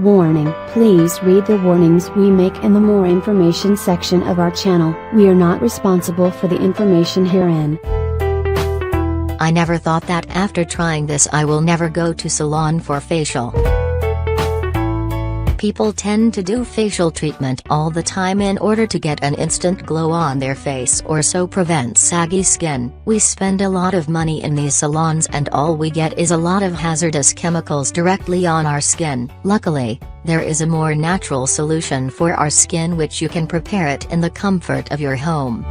Warning: please read the warnings we make in the more information section of our channel. We are not responsible for the information herein. I never thought that after trying this I will never go to salon for facial. People tend to do facial treatment all the time in order to get an instant glow on their face or so prevent saggy skin. We spend a lot of money in these salons and all we get is a lot of hazardous chemicals directly on our skin. Luckily, there is a more natural solution for our skin which you can prepare it in the comfort of your home.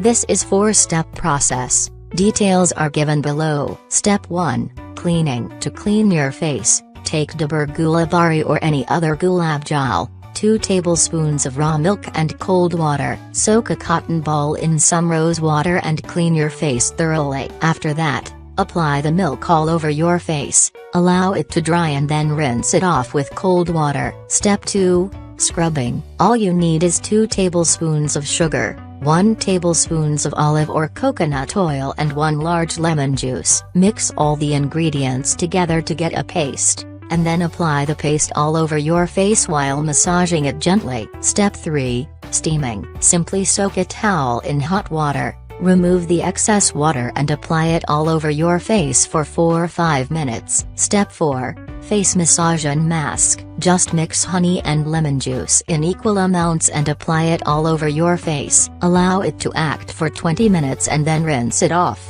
This is 4-step process. Details are given below. Step 1. Cleaning. To clean your face, take dabur gulabari or any other gulab jal, 2 tablespoons of raw milk and cold water. Soak a cotton ball in some rose water and clean your face thoroughly. After that, apply the milk all over your face, allow it to dry and then rinse it off with cold water. Step 2. Scrubbing. All you need is 2 tablespoons of sugar, 1 tablespoons of olive or coconut oil and 1 large lemon juice. Mix all the ingredients together to get a paste, and then apply the paste all over your face while massaging it gently. Step 3. Steaming. Simply soak a towel in hot water, remove the excess water and apply it all over your face for 4 or 5 minutes. Step 4. Face massage and mask. Just mix honey and lemon juice in equal amounts and apply it all over your face. Allow it to act for 20 minutes and then rinse it off.